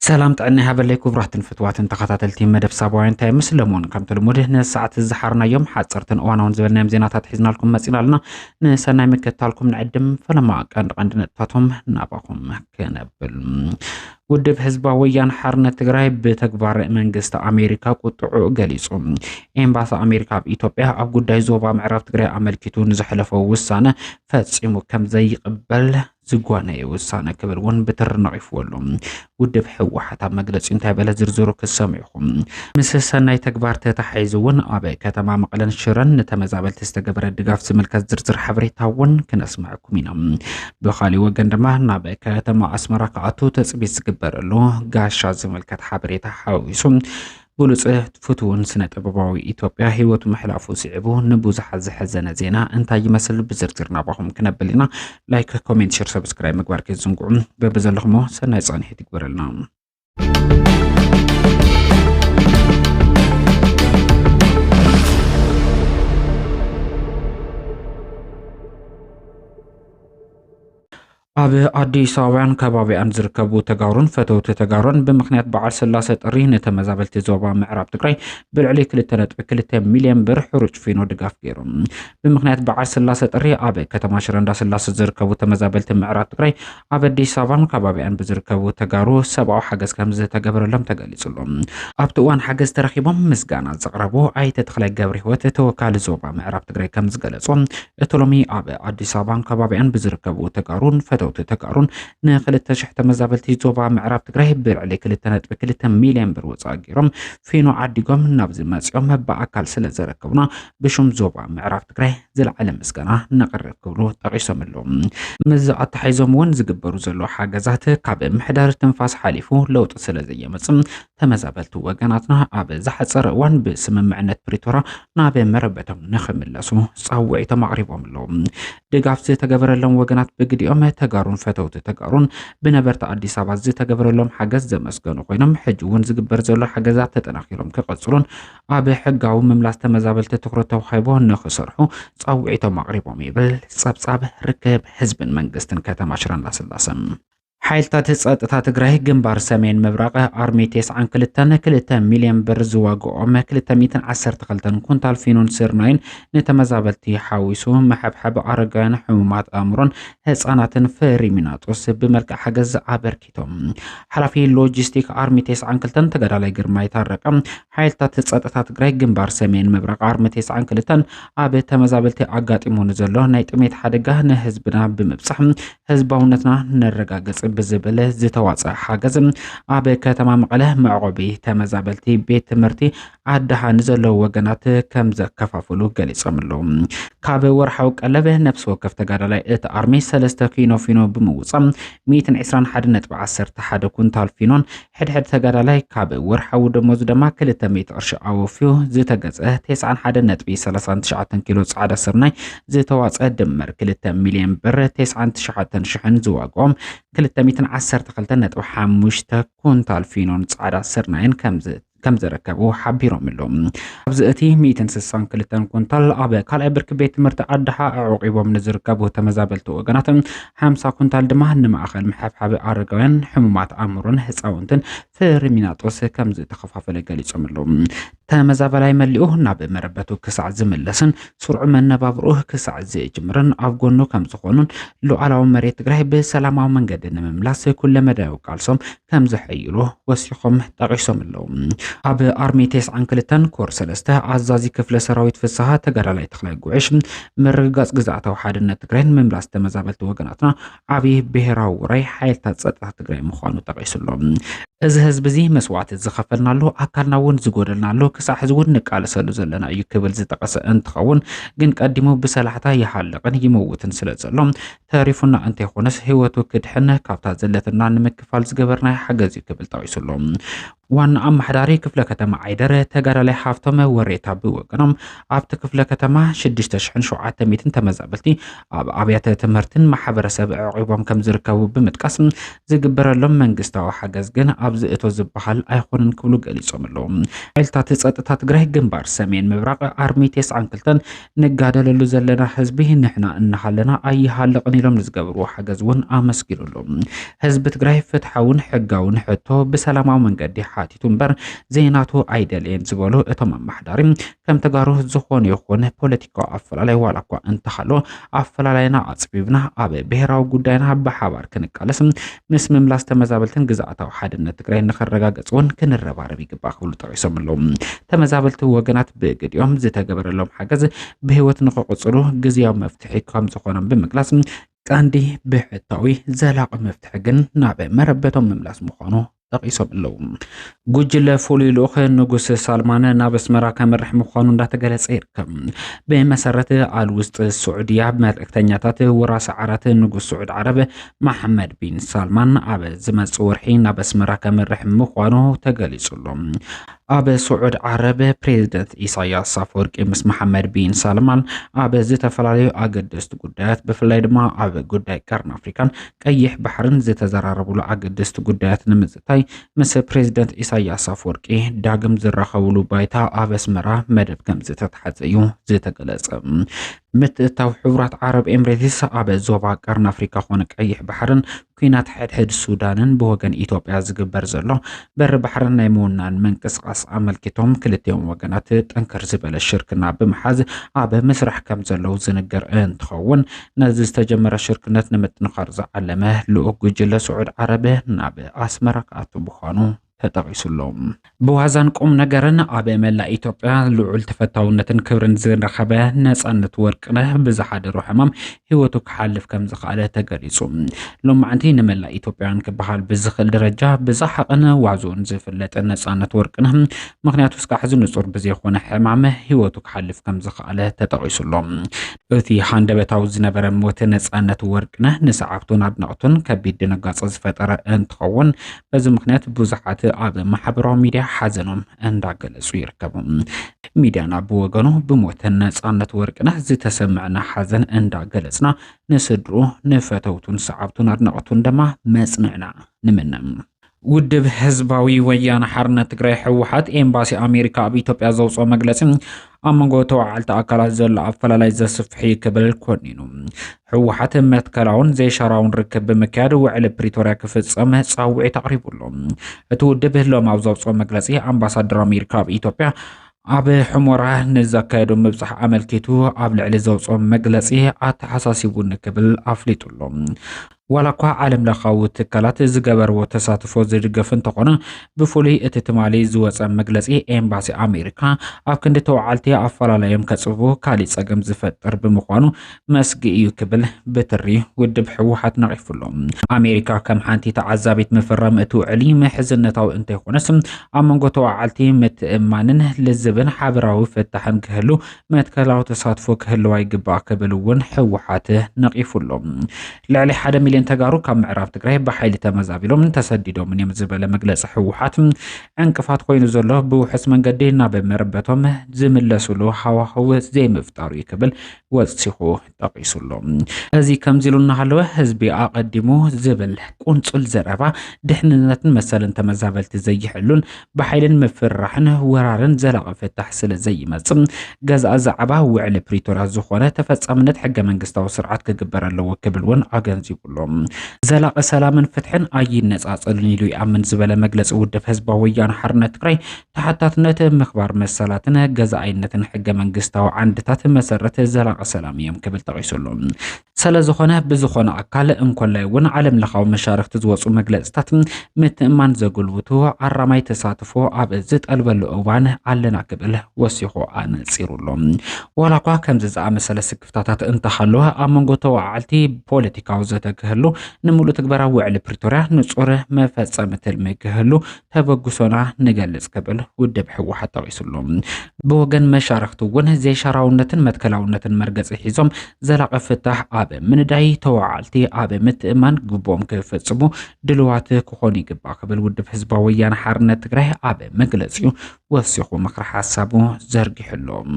سلام تعنا هبلي كبرات فتوات تخاتلتي مدب سابوين تاي مسلمون كم تلموده نساعة الزحارنا يوم حاصرتن وانا ونزبلنا مزينات حزنا لكم مسئلة لنا نسانا مكتالكم نعدم فلما كان عندنا نتفاتهم ناباكم كنبل ودب حزبا ويان حرنا تግራይ بتكبار መንግስት አሜሪካ ቁጥዑ ገሊጹ ኤምባሲ አሜሪካ በኢትዮጵያ ኣብ ጉዳይ ዞባ ምዕራብ ትግራይ አመልኪቱ ንዝሕለፈው ውሳነ ፈጽሙ ከም ዘይቅበል ዝጓነ ውሳነ ክብል ወን በተርናይፈሉ ውድብ ሕወሓት መግለጽ እንታይ በለ ዝርዝሩ ክሰምዑም ምስሰናይ ተግባር ተታሒዝውን አበ ከተማ መቀለን ሽረን ተመዛበልት ዝተገበረ ድጋፍ ዝምልከት ዝርዝር ሓበሬታውን ክነስማዕኩም ኢና በኻሊ ወገን ድማ ናብ ከተማ አስመራ ከኣቱ ተጽቢት ዝግበረሉ ጋሻ ዝምልከት ሓበሬታ ሓዊሱ بولس فتون سنة أبوي إثيوبيا هيوت محلافو سعبو نبوز حز حزنا زينا أنت يمثل بزرتنا بهم كنبلنا لايك كومنت شير سبسكرايب مقبرك الزنقوم ببزلهم سنة صاني هتك برلنا ኣብ አዲስ አበባን ከባቢያን ዝርከቡ ተጋሩን ፈተውት ተጋሩን በምክንያት በዓል ስላሴ ጥሪ ነተመዛበልቲ ዞባ ምዕራብ ትግራይ ብልዕሊ 2.2 ሚሊዮን ብር ሕሩጭ ፊኖ ድጋፍ ገይሮም በምክንያት በዓል ስላሴ ጥሪ ኣብ ከተማ ሽረ እንዳስላሴ ዝርከቡ ተመዛበልቲ ምዕራብ ትግራይ ኣብ አዲስ አበባን ከባቢያን ዝርከቡ ተጋሩ ሰብኣዊ ሓገዝ ከም ዝተገበረሎም ተገሊጹሎም ኣብቲ እዋን ሓገዝ ተረኺቦም ምስጋና ዘቕረቡ ኣይተ ተኽላይ ገብረ ህይወት ተወካሊ ዞባ ምዕራብ ትግራይ ከም ዝገለጾም እቶሎሚ ኣብ አዲስ አበባን ከባቢያን ዝርከቡ ተጋሩን ተቃሩን ن2000 ተመዛበልቲ ዞባ ምዕራብ ትግራይ ብልዕሊ 2.2 ሚሊዮን ብር ወጻጊሮም ፊኖ ዓዲጎም ናብ ዝመጽኦም በአካል ስለ ዘረከቡና ብሹም ዞባ ምዕራብ ትግራይ ዝለዓለ ምስጋና ነቅርብ ክብሉ ጠቂሶምሎም መዛዓት ሓይዞም ወን ዝግበሩ ዘሎ ሓገዛት ካብ ምሕዳር ትንፋስ ሓሊፉ ለውጥ ስለ ዘየመጽም ተመዛበልቲ ወገናትና ኣብ ዝሓፀረ እዋን ብስምምዕነት ፕሪቶራ ናብ መረበቶም ንኽምለሱ ጻውዒቶም ኣቕሪቦምሎም ድጋፍ ዝተገበረሎም ወገናት ብግዲኦም ተጋሩን ፈተውት ተጋሩን ብነበርታ አዲስ አበባ ዝተገበረሎም ሓገዝ ዘመስገኑ ኮይኖም ሕጂ እውን ዝግበር ዘሎ ሓገዛት ተጠናኺሮም ክቐጽሉን ኣብ ሕጋዊ ምምላስ ተመዛበልቲ ትኩረት ተዋሂቦ ንኽሰርሑ ጻውዒቶም ኣቕሪቦም ይብል ጸብጻብ ርክብ ህዝብን መንግስትን ከተማ ሽረ እንዳስላሴ ሓይልታት ጸጥታ ትግራይ ግንባር ሰሜን ምብራቅ አርሚቴስ አንክልተን 2 ሚሊዮን ብር ዝዋግኦም 212 ኩንታል ፊኖን ስርናይን ነተመዛበልቲ ሓዊሱ መሐብሐብ አረጋን ሕሙማት አእምሮን ህፃናትን ፍሪሚናጦስ ብመልክዕ ሓገዝ አበርኪቶም ሓላፊ ሎጂስቲክ አርሚቴስ አንክልተን ተጋዳላይ ግርማይ ታረቀ ሓይልታት ጸጥታ ትግራይ ግንባር ሰሜን ምብራቅ አርሚቴስ አንክልተን ኣብ ተመዛበልቲ አጋጢሙን ዘሎ ናይ ጥሜት ሓደጋ ንህዝብና ብምብጻሕ ህዝባውነትና ነረጋገጽ ብዝብል ዝተዋጽአ ሓገዝ ኣብ ከተማ መቐለ መዕቆቢ ተመዛበልቲ ቤት ትምህርቲ ኣድሃን ዘለዎ ወገናት ከም ዘከፋፍሉ ገሊጾምሎም ካብ ወርሓዊ ቀለብ ነፍሲ ወከፍ ተጋዳላይ እቲ አርሚ 3 ኪሎ ፊኖ ብምውጻም 121.11 ኩንታል ፊኖን ሕድሕድ ተጋዳላይ ካብ ወርሓዊ ደሞዝ ድማ 200 ቅርሺ ኣወፊዩ ዝተገጸ 91.39 ኪሎ ጻዕዳ ስርናይ ዝተዋጽአ ድምር 2 ሚሊዮን ብር 99,000 ዝዋግኦም 212.5 ኩንታል ፊኖን ጻዕዳ ስርናይን ከም ዘረከቡ ሓቢሮምሎም ኣብዚ እቲ 162 ኩንታል ኣብ ካልኣይ ብርኪ ቤት ትምህርቲ ኣድሓ ኣዕቂቦም ንዝርከቡ ተመዛበልቲ ወገናት 50 ኩንታል ድማ ንማእኸል ምሕብሓብ ኣረጋውያን ሕሙማት ኣእምሮን ህፃውንትን ፍሪሚናጦስ ከም ዝተኸፋፈለ ገሊጾምሎም ተመዛበላይ መሊኡ ናብ መረበቱ ክሳዕ ዝምለስን ስርዑ መነባብሩ ክሳዕ ዝጅምርን ኣብ ጎኑ ከም ዝኾኑን ሉዓላዊ መሬት ትግራይ ብሰላማዊ መንገዲ ንምምላስ ኩለ መዳዩ ቃልሶም ከም ዝሕይሉ ወሲኾም ጠቂሶምሎም ኣብ አርሚቴስ አንክልተን ኮር 3 አዛዚ ክፍለ ሰራዊት ፍሳሐ ተጋዳላይ ተኽላይ ጉዕሽ ምርግጋጽ ግዛኣታዊ ሓድነት ትግራይ ንምምላስ ተመዛበልቲ ወገናትና ዓቢ ብሄራዊ ውራይ ሓይልታት ጸጥታ ትግራይ ምዃኑ ጠቂሱሎም እዚ ህዝብ እዚ መስዋዕት ዝኸፈልናሉ አካልና እውን ዝጎደልናሉ ክሳዕ ሕዝውን ንቃለሰሉ ዘለና እዩ ክብል ዝጠቀሰ እንትኸውን ግን ቀዲሙ ብሰላሕታ ይሓለቕን ይመውትን ስለ ዘሎ ተሪፉና እንተይኾነስ ህይወቱ ክድሕን ካብታ ዘለትና ንምክፋል ዝገበርና ሓገዝ ክብል ጠቂሱሎም ዋና አማሕዳሪ ክፍለ ከተማ ዓይደር ተጋዳላይ ሓፍቶም ወሬታ ብወገኖም ኣብቲ ክፍለ ከተማ 6700 ተመዛበልቲ ኣብ ኣብያተ ትምህርትን ማሕበረሰብ ዕቂቦም ከም ዝርከቡ ብምጥቃስ ዝግበረሎም መንግስታዊ ሓገዝ ግን ኣብዚ እቶ ዝበሃል ኣይኮነን ክብሉ ገሊጾም ኣለዉ። ዓይልታት ጸጥታ ትግራይ ግንባር ሰሜን ምብራቅ ኣርሚ 92 ንጋደለሉ ዘለና ህዝቢ ንሕና እናሃለና ኣይሃለቕን ኢሎም ዝገብርዎ ሓገዝ እውን ኣመስጊኑሎም። ህዝቢ ትግራይ ፍትሓውን ሕጋውን ሕቶ ብሰላማዊ መንገዲ ሓቲቱ እምበር ዜናቱ ኣይደልየን ዝበሉ እቶም ኣማሕዳሪ ከም ተጋሩ ዝኾነ ይኹን ፖለቲካዊ ኣፈላላይ ዋላ እኳ እንተሃሎ ኣፈላላይና ኣጽቢብና ኣብ ብሔራዊ ጉዳይና ብሓባር ክንቃለስ ምስ ምምላስ ተመዛበልትን ግዛኣታዊ ሓድነት ትግራይ ንኸረጋገጽ እውን ክንረባረብ ይግባእ ክብሉ ጠቂሶም ኣለዉ። ተመዛበልቲ ወገናት ብግድዮም ዝተገበረሎም ሓገዝ ብህይወት ንኽቕጽሉ ግዝያዊ መፍትሒ ከም ዝኾኖም ብምግላጽ ቀንዲ ብሕታዊ ዘላቒ መፍትሒ ግን ናብ መረበቶም ምምላስ ምዃኑ ጠቂሶም ኣለዉ። ጉጅለ ፍሉይ ልኡኽ ንጉስ ሳልማን ናብ ኣስመራ ከመርሕ ምዃኑ እንዳተገለጸ ይርከብ። ብመሰረት አል ውስጥ ስዑድያ መልእክተኛታት ወራሲ ዓራት ንጉስ ስዑድ ዓረብ መሐመድ ቢን ሳልማን ኣብ ዝመጽእ ወርሒ ናብ ኣስመራ ከመርሕ ምዃኑ ተገሊጹሎም። ኣብ ስዑድ ዓረብ ፕሬዝደንት ኢሳያስ አፈወርቂ ምስ መሐመድ ቢን ሳልማን ኣብ ዝተፈላለዩ ኣገደስቲ ጉዳያት ብፍላይ ድማ ኣብ ጉዳይ ቀርኒ ኣፍሪካን ቀይሕ ባሕርን ዝተዘራረብሉ ኣገደስቲ ጉዳያት ንምዝታይ ምስ ፕሬዝደንት ኢሳያስ አፈወርቂ ዳግም ዝራኸብሉ ባይታ ኣብ ኣስመራ መደብ ከም ዝተተሓዘ እዩ ዝተገለጸ። ምትእታው ሕቡራት ዓረብ ኤምሬትስ ኣብ ዞባ ቀርኒ ኣፍሪካ ኮነ ቀይሕ ባሕርን ኩናት ሕድሕድ ሱዳንን ብወገን ኢትዮጵያ ዝግበር ዘሎ በር ባሕርን ናይ ምውናን ምንቅስቃስ ኣመልኪቶም ክልቲኦም ወገናት ጠንከር ዝበለ ሽርክና ብምሓዝ ኣብ ምስራሕ ከም ዘለው ዝንገር እንትኸውን ነዚ ዝተጀመረ ሽርክነት ንምጥንኻር ዝዓለመ ልኡክ ጉጅለ ስዑድ ዓረብ ናብ ኣስመራ ክኣቱ ምዃኑ ተጠቂሱሎም። ብዋዛን ቁም ነገርን ኣብ መላእ ኢትዮጵያ ልዑል ተፈታውነትን ክብርን ዝረኸበ ነጻነት ወርቅነህ ብዝሓደሩ ሕማም ህይወቱ ክሓልፍ ከም ዝኽኣለ ተገሊጹ። ሎማዓንቲ ንመላእ ኢትዮጵያውያን ክበሃል ብዝኽእል ደረጃ ብዛሓቕን ዋዙን ዝፍለጥ ነጻነት ወርቅነህ ምክንያቱ እስካዕ ሕዚ ንጹር ብዘይኮነ ሕማም ህይወቱ ክሓልፍ ከም ዝኽኣለ ተጠቂሱሎም። እቲ ሃንደበታዊ ዝነበረ ሞት ነጻነት ወርቅነህ ንሰዓብቱን ኣድናቕቱን ከቢድ ድንጋጸ ዝፈጠረ እንትኸውን በዚ ምክንያት ብዙሓት ኣብ ማሕበራዊ ሚድያ ሓዘኖም እንዳገለጹ ይርከቡ። ሚድያና ብወገኑ ብሞት ነጻነት ወርቅነህ ዝተሰምዐና ሓዘን እንዳገለጽና ንስድሩ ንፈተውቱን ሰዓብቱን ኣድናቕቱን ድማ መጽንዕና ንምንም። ውድብ ህዝባዊ ወያነ ሓርነት ትግራይ ሕወሓት ኤምባሲ ኣሜሪካ ኣብ ኢትዮጵያ ዘውፅኦ መግለጺ ኣብ መንጎ ተዋዓልቲ ኣካላት ዘሎ ኣፈላላይ ዘስፍሕ ክብል ኮኒኑ ሕወሓት መትከላውን ዘይሸራውን ርክብ ብምክያድ ውዕል ፕሪቶርያ ክፍጸም ጻውዒት ኣቕሪቡሎ። እቲ ውድብ ሎም ኣብ ዘውፅኦ መግለጺ ኣምባሳደር ኣሜሪካ ኣብ ኢትዮጵያ ኣብ ሕሞራ ንዘካየዱ ምብጻሕ ኣመልኪቱ ኣብ ልዕሊ ዘውፅኦ መግለጺ ኣተሓሳሲቡን ክብል ኣፍሊጡሎ። ዋላ እኳ ዓለም ለኻዊ ትካላት ዝገበርዎ ተሳትፎ ዝድገፍ እንተኾነ ብፍሉይ እቲ ትማሊ ዝወፀ መግለጺ ኤምባሲ ኣሜሪካ ኣብ ክንዲ ተዋዓልቲ ኣፈላላዮም ከጽቡ ካሊእ ጸገም ዝፈጥር ብምዃኑ መስጊ እዩ ክብል ብትሪ ውድብ ሕወሓት ነቒፉሎም። ኣሜሪካ ከም ሓንቲ ተዓዛቢት ምፍራም እቲ ውዕሊ ምሕዝነታዊ እንተይኮነስ ኣብ መንጎ ተዋዓልቲ ምትእማንን ልዝብን ሓበራዊ ፍታሕን ክህሉ መትከላዊ ተሳትፎ ክህልዋ ይግባእ ክብል እውን ሕወሓት ነቒፉሎም። ልዕሊ 1 ሚልዮን ተጋሩ ካብ ምዕራብ ትግራይ ብሓይሊ ተመዛቢሎም ተሰዲዶም እዮም ዝበለ መግለጺ ሕወሓት ዕንቅፋት ኮይኑ ዘሎ ብውሕስ መንገዲ ናብ መረበቶም ዝምለሱሉ ሃዋህው ዘይምፍጣሩ ይክብል ወፂሑ ጠቂሱሎም። እዚ ከምዚ ኢሉ እናሃለወ ህዝቢ ኣቀዲሙ ዝብል ቁንጹል ዘረባ ድሕንነትን መሰልን ተመዛበልቲ ዘይሕሉን ብሓይልን ምፍራሕን ወራርን ዘላቒ ፍታሕ ስለ ዘይመጽእ ገዛእ ዛዕባ ውዕሊ ፕሪቶርያ ዝኾነ ተፈጻምነት ሕገ መንግስታዊ ስርዓት ክግበር ኣለዎ ክብል እውን ኣገንዚቡሎም። ዘላቒ ሰላምን ፍትሕን ኣይነጻጸልን ኢሉ ይኣምን ዝበለ መግለጺ ውድብ ህዝባዊ ወያነ ሓርነት ትግራይ ተሓታትነት ምኽባር መሰላትን ገዛኣይነትን ሕገ መንግስታዊ ዓንድታት መሰረት ዘላቒ ሰላም እዮም ክብል ጠቂሱሎም። ስለዝኾነ ብዝኾነ ኣካል እንኮላይ እውን ዓለም ለኻዊ መሻርክቲ ዝወፁ መግለጽታት ምትእማን ዘጉልብቱ ኣራማይ ተሳትፎ ኣብ ዝጠልበሉ እዋን ኣለና ክብል ወሲኹ ኣነጺሩሎም። ዋላ እኳ ከምዚ ዝኣመሰለ ስክፍታታት እንተሃለወ ኣብ መንጎ ተዋዓልቲ ፖለቲካዊ ዘተ ክህሉ ንሙሉ ትግበራ ውዕል ፕሪቶሪያ ንጹር መፈጸም ትልሚ ክህሉ ተበግሶና ንገልጽ ክብል ውድብ ሕወሓት ጠቂሱሉ ብወገን መሻርክቱ እውን ዘይሻራውነትን መትከላውነትን መርገጽ ሒዞም ዘላቀ ፍታሕ ኣብ ምንዳይ ተዋዓልቲ ኣብ ምትእማን ግቦም ክፈጽሙ ድልዋት ክኾኑ ይግባእ ክብል ውድብ ህዝባዊ ወያነ ሓርነት ትግራይ ኣብ መግለጺኡ ወሲኹ ምክሪ ሓሳቡ ዘርጊሕሎም